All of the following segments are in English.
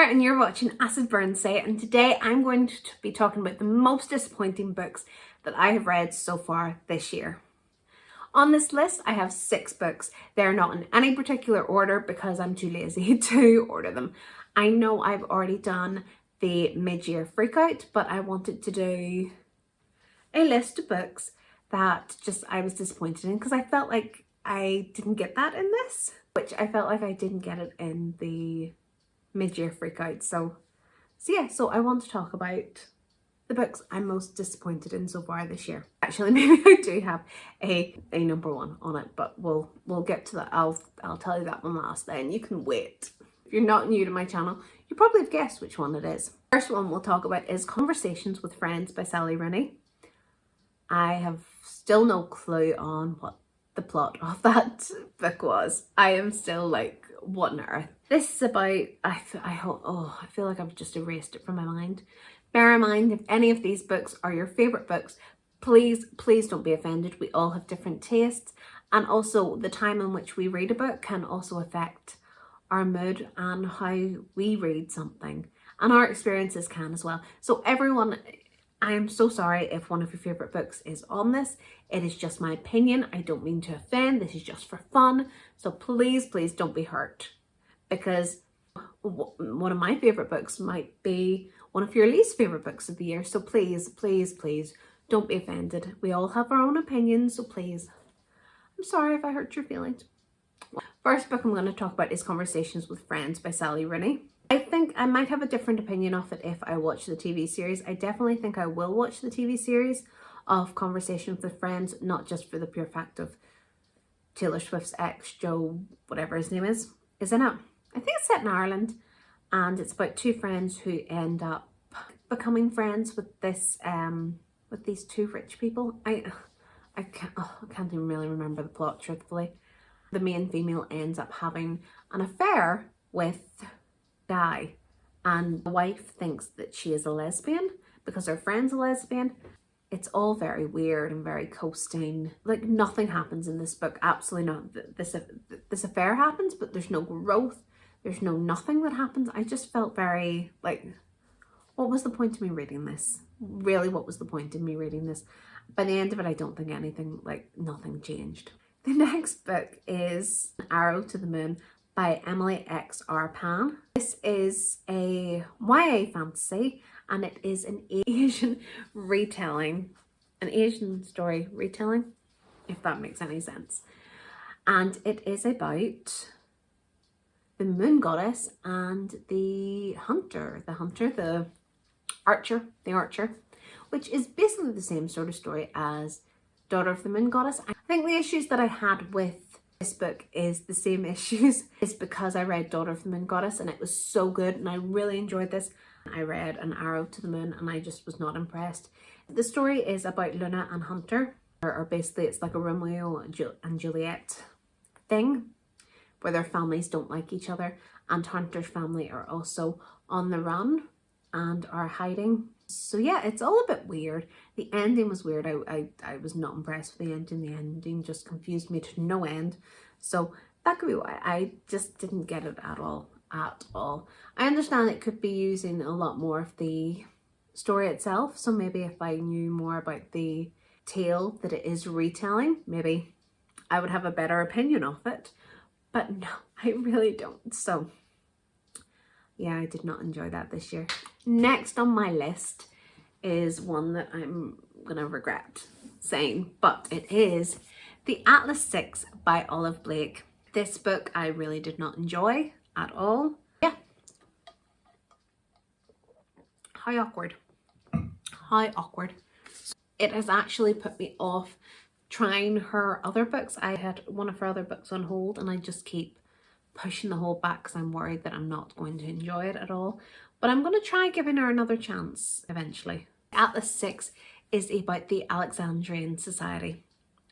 there and you're watching Acid Burn Say, and today I'm going to be talking about the most disappointing books that I have read so far this year. On this list I have 6 books. They're not in any particular order because I'm too lazy to order them. I know I've already done the mid-year freakout, but I wanted to do a list of books that just I was disappointed in because I felt like I didn't get that in this, which I felt like I didn't get it in the mid-year freakout. So I want to talk about the books I'm most disappointed in so far this year. Actually, maybe I do have a number 1 on it, but we'll get to that. I'll tell you that one last, then you can wait. If you're not new to my channel, you probably have guessed which one it is. First one we'll talk about is Conversations with Friends by Sally Rooney. I have still no clue on what the plot of that book was. I am still like, what on earth? This is about, I feel like I've just erased it from my mind. Bear in mind, if any of these books are your favourite books, please don't be offended. We all have different tastes, and also the time in which we read a book can also affect our mood and how we read something, and our experiences can as well. So everyone, I am so sorry if one of your favourite books is on this. It is just my opinion. I don't mean to offend. This is just for fun. So please don't be hurt, because one of my favourite books might be one of your least favourite books of the year. So please don't be offended. We all have our own opinions, so please. I'm sorry if I hurt your feelings. First book I'm going to talk about is Conversations with Friends by Sally Rooney. I think I might have a different opinion of it if I watch the TV series. I definitely think I will watch the TV series of Conversations with Friends, not just for the pure fact of Taylor Swift's ex, Joe, whatever his name is in it. I think it's set in Ireland, and it's about 2 friends who end up becoming friends with this with these 2 rich people. I can't even really remember the plot, truthfully. The main female ends up having an affair with guy, and the wife thinks that she is a lesbian because her friend's a lesbian. It's all very weird and very coasting. Like, nothing happens in this book. Absolutely not. This affair happens, but there's no growth. There's no nothing that happens. I just felt very like, what was the point of me reading this? Really, what was the point of me reading this? By the end of it, I don't think anything, like, nothing changed. The next book is An Arrow to the Moon by Emily X. R. Pan. This is a YA fantasy, and it is an Asian retelling, an Asian story retelling, if that makes any sense. And it is about the moon goddess and the archer, which is basically the same sort of story as Daughter of the Moon Goddess. I think the issues that I had with this book is the same issues. It's because I read Daughter of the Moon Goddess and it was so good and I really enjoyed this. I read An Arrow to the Moon and I just was not impressed. The story is about Luna and Hunter, or basically it's like a Romeo and Juliet thing where their families don't like each other, and Hunter's family are also on the run and are hiding. So yeah, it's all a bit weird. The ending was weird. I was not impressed with the ending. The ending just confused me to no end. So that could be why I just didn't get it at all. I understand it could be using a lot more of the story itself. So maybe if I knew more about the tale that it is retelling, maybe I would have a better opinion of it. But no, I really don't. So yeah, I did not enjoy that this year. Next on my list is one that I'm gonna regret saying, but it is The Atlas 6 by Olive Blake. This book I really did not enjoy at all. Yeah. How awkward. How awkward. It has actually put me off trying her other books. I had one of her other books on hold and I just keep pushing the hold back because I'm worried that I'm not going to enjoy it at all. But I'm going to try giving her another chance eventually. Atlas 6 is about the Alexandrian Society,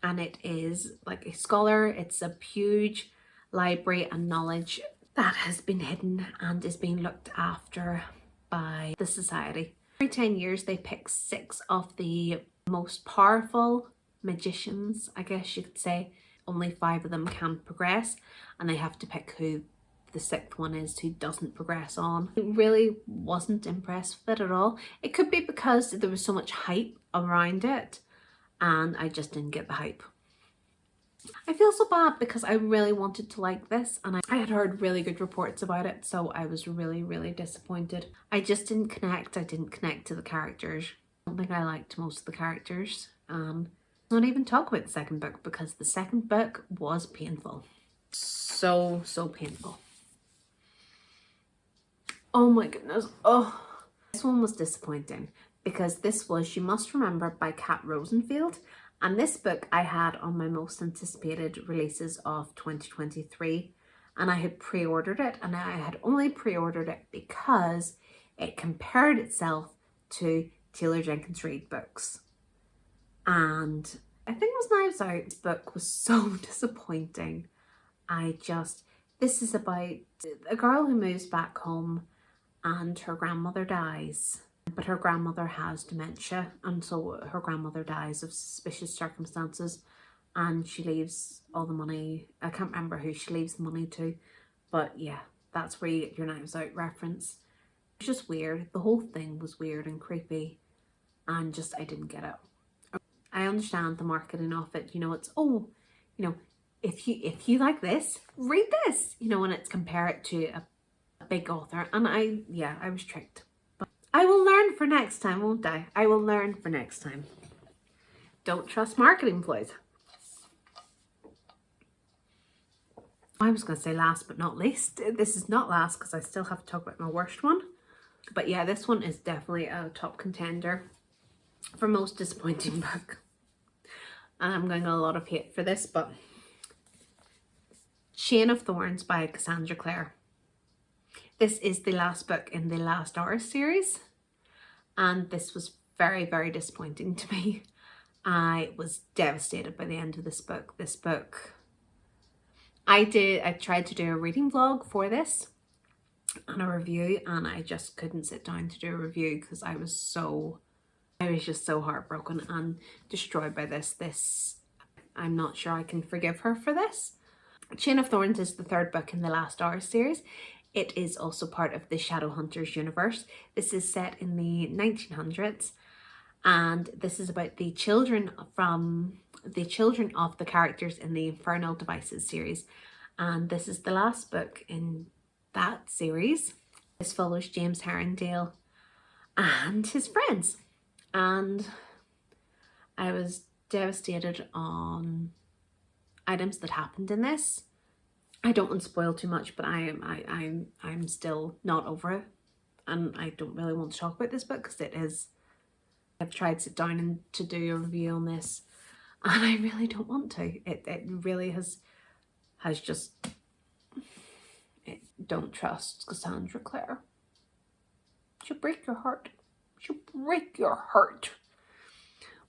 and it is like a scholar. It's a huge library and knowledge that has been hidden and is being looked after by the society. Every 10 years they pick 6 of the most powerful magicians, I guess you could say. Only 5 of them can progress, and they have to pick who the 6th one is who doesn't progress on. I really wasn't impressed with it at all. It could be because there was so much hype around it and I just didn't get the hype. I feel so bad because I really wanted to like this and I had heard really good reports about it, so I was really disappointed. I just didn't connect. I didn't connect to the characters. I don't think I liked most of the characters. Not even talk about the 2nd book because the 2nd book was painful. So painful. Oh my goodness. Oh, this one was disappointing because this was You Must Remember by Rosenfield. And this book I had on my most anticipated releases of 2023, and I had pre-ordered it, and I had only pre-ordered it because it compared itself to Taylor Jenkins Reid books. And I think it was Knives Out's book was so disappointing. This is about a girl who moves back home and her grandmother dies. But her grandmother has dementia, and so her grandmother dies of suspicious circumstances, and she leaves all the money. I can't remember who she leaves the money to, but yeah, that's where you get your Knives Out reference. It's just weird. The whole thing was weird and creepy, and just I didn't get it. I understand the marketing of it. You know, it's if you like this, read this. You know, when it's compare it to a big author, and I was tricked. I will learn for next time, won't I? I will learn for next time. Don't trust marketing ploys. I was going to say last but not least. This is not last because I still have to talk about my worst one. But yeah, this one is definitely a top contender for most disappointing book. And I'm going to get a lot of hate for this, but Chain of Thorns by Cassandra Clare. This is the last book in the Last Hour series, and this was very disappointing to me. I was devastated by the end of this book. I tried to do a reading vlog for this and a review, and I just couldn't sit down to do a review because I was just so heartbroken and destroyed by this. I'm not sure I can forgive her for this. Chain of Thorns is the 3rd book in the Last Hour series. It is also part of the Shadowhunters universe. This is set in the 1900s, and this is about the children of the characters in the Infernal Devices series. And this is the last book in that series. This follows James Herondale and his friends. And I was devastated on items that happened in this. I don't want to spoil too much, but I'm still not over it, and I don't really want to talk about this book because it is. I've tried to sit down and to do a review on this, and I really don't want to. It really has just. Don't trust Cassandra Clare. She'll break your heart. She'll break your heart.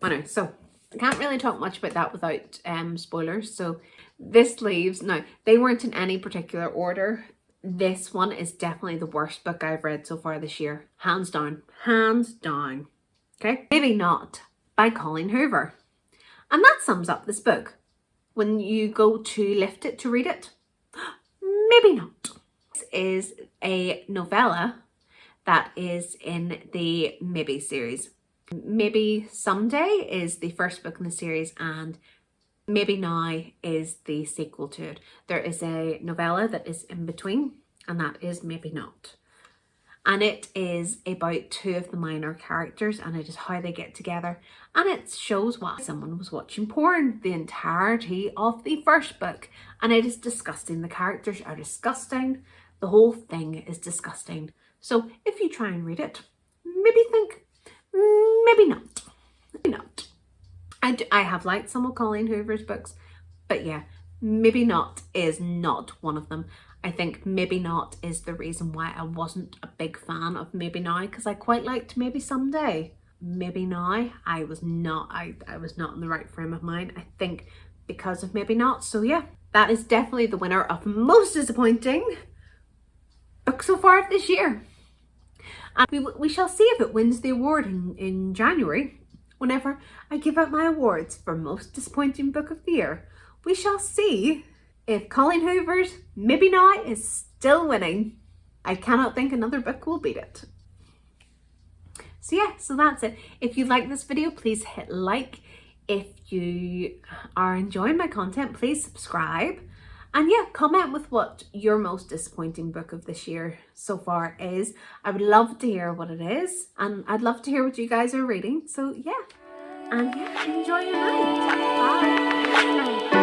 Anyway, so I can't really talk much about that without spoilers. So this leaves, now they weren't in any particular order. This one is definitely the worst book I've read so far this year. Hands down. Hands down. Okay? Maybe Not by Colleen Hoover. And that sums up this book. When you go to lift it to read it, maybe not. This is a novella that is in the Maybe series. Maybe Someday is the 1st book in the series, and Maybe Now is the sequel to it. There is a novella that is in between, and that is Maybe Not. And it is about 2 of the minor characters, and it is how they get together. And it shows why someone was watching porn the entirety of the 1st book. And it is disgusting. The characters are disgusting. The whole thing is disgusting. So if you try and read it, maybe think, maybe not. Maybe not. I have liked some of Colleen Hoover's books, but yeah, Maybe Not is not one of them. I think Maybe Not is the reason why I wasn't a big fan of Maybe Now, because I quite liked Maybe Someday. Maybe Now, I was not in the right frame of mind, I think, because of Maybe Not. So yeah, that is definitely the winner of most disappointing book so far this year. And we shall see if it wins the award in January, whenever I give out my awards for most disappointing book of the year. We shall see if Colleen Hoover's Maybe Now is still winning. I cannot think another book will beat it. So yeah, so that's it. If you like this video, please hit like. If you are enjoying my content, please subscribe. And yeah, comment with what your most disappointing book of this year so far is. I would love to hear what it is. And I'd love to hear what you guys are reading. So yeah, and yeah, enjoy your night. Bye.